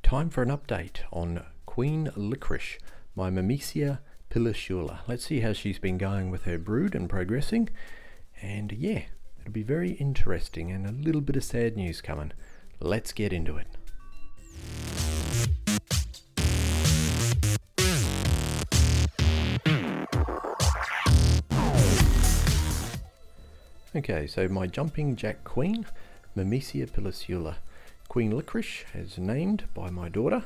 time for an update on Queen Licorice, my Myrmecia pilosula. Let's see how she's been going with her brood and progressing. And yeah, it'll be very interesting and a little bit of sad news coming. Let's get into it. Okay, so my jumping jack queen, Myrmecia pilosula. Queen Licorice is named by my daughter,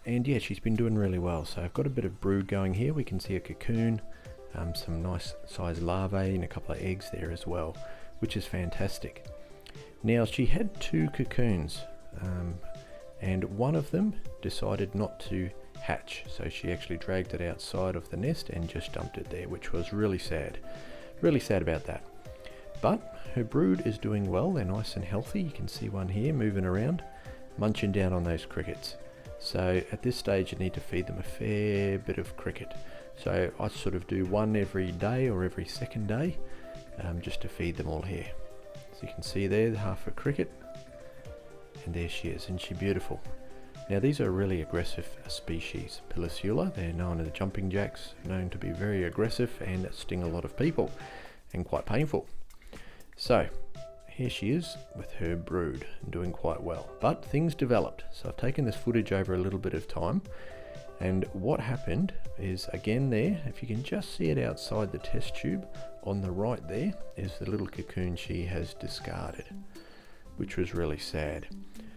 and yeah, she's been doing really well. So I've got a bit of brood going here. We can see a cocoon, some nice sized larvae and a couple of eggs there as well, which is fantastic. Now she had two cocoons, and one of them decided not to hatch, so she actually dragged it outside of the nest and just dumped it there, which was really sad about that. But her brood is doing well. They're nice and healthy. You can see one here moving around, munching down on those crickets. So at this stage you need to feed them a fair bit of cricket. So I sort of do one every day or every second day, just to feed them all here. So you can see there half a cricket, and there she is, and she's beautiful. Now these are a really aggressive species, pilosula. They're known as jumping jacks, known to be very aggressive and sting a lot of people, and quite painful. So here she is with her brood and doing quite well, but things developed. So I've taken this footage over a little bit of time, and what happened is, again there, if you can just see it outside the test tube on the right, there is the little cocoon she has discarded, which was really sad.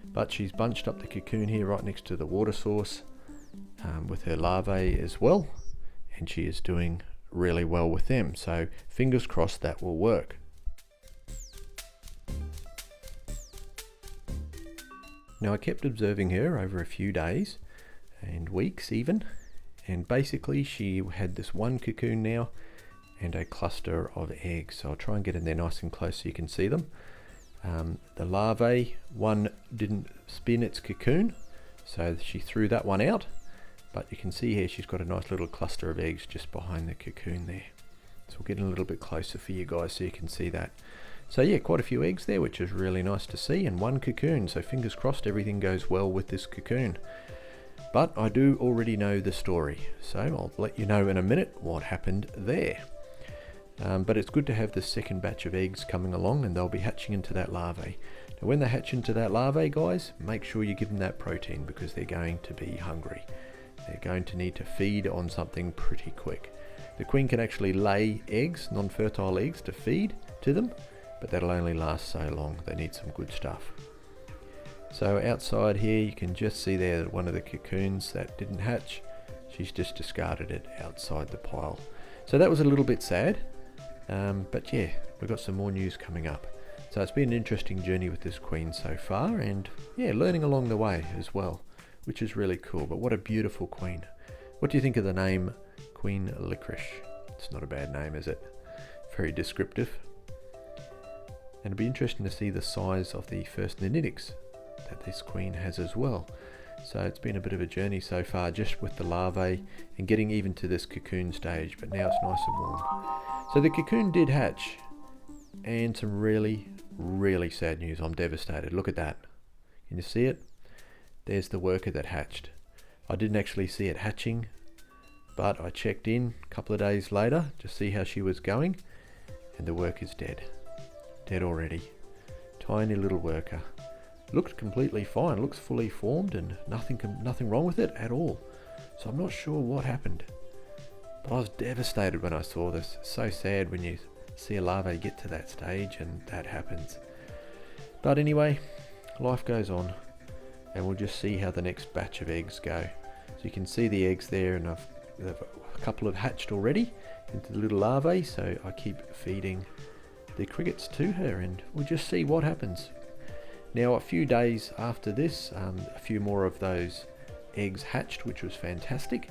But she's bunched up the cocoon here right next to the water source, with her larvae as well, and she is doing really well with them. So fingers crossed that will work. Now I kept observing her over a few days and weeks even, and basically she had this one cocoon now and a cluster of eggs. So I'll try and get in there nice and close so you can see them. The larvae, one didn't spin its cocoon, so she threw that one out, but you can see here she's got a nice little cluster of eggs just behind the cocoon there. So we'll get in a little bit closer for you guys so you can see that. So yeah, quite a few eggs there, which is really nice to see, and one cocoon, so fingers crossed everything goes well with this cocoon. But I do already know the story, so I'll let you know in a minute what happened there. But it's good to have the second batch of eggs coming along, and they'll be hatching into that larvae. Now when they hatch into that larvae, guys, make sure you give them that protein, because they're going to be hungry. They're going to need to feed on something pretty quick. The queen can actually lay eggs, non-fertile eggs, to feed to them, but that'll only last so long. They need some good stuff. So outside here you can just see there that one of the cocoons that didn't hatch, she's just discarded it outside the pile. So that was a little bit sad, but yeah, we've got some more news coming up. So it's been an interesting journey with this queen so far, and yeah, learning along the way as well, which is really cool. But what a beautiful queen. What do you think of the name Queen Licorice? It's not a bad name, is it? Very descriptive. And it'll be interesting to see the size of the first niditics that this queen has as well. So it's been a bit of a journey so far, just with the larvae and getting even to this cocoon stage, but now it's nice and warm. So the cocoon did hatch, and some really sad news. I'm devastated. Look at that. Can you see it? There's the worker that hatched. I didn't actually see it hatching, but I checked in a couple of days later to see how she was going, and the worker's dead. Dead already. Tiny little worker. Looked completely fine, looks fully formed, and nothing wrong with it at all. So I'm not sure what happened, but I was devastated when I saw this. It's so sad when you see a larvae get to that stage and that happens. But anyway, life goes on, and we'll just see how the next batch of eggs go. So you can see the eggs there, and a couple have hatched already into the little larvae, so I keep feeding the crickets to her, and we'll just see what happens. Now a few days after this, a few more of those eggs hatched, which was fantastic,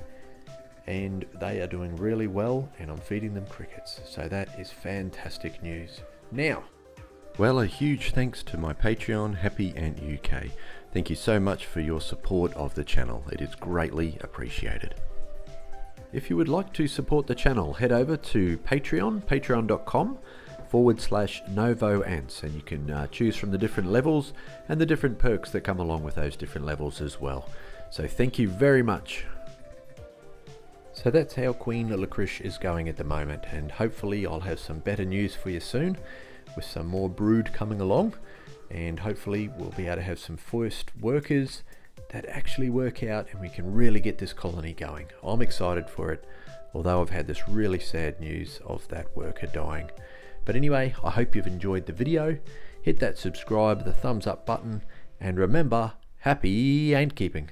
and they are doing really well, and I'm feeding them crickets, so that is fantastic news. Now, well, a huge thanks to my Patreon, Happy and UK. Thank you so much for your support of the channel. It is greatly appreciated. If you would like to support the channel, head over to Patreon, patreon.com /Novo ants, and you can choose from the different levels and the different perks that come along with those different levels as well. So thank you very much. So that's how Queen Licorice is going at the moment, and hopefully I'll have some better news for you soon with some more brood coming along, and hopefully we'll be able to have some first workers that actually work out and we can really get this colony going. I'm excited for it, although I've had this really sad news of that worker dying. But anyway, I hope you've enjoyed the video. Hit that subscribe, the thumbs up button, and remember, happy ant keeping.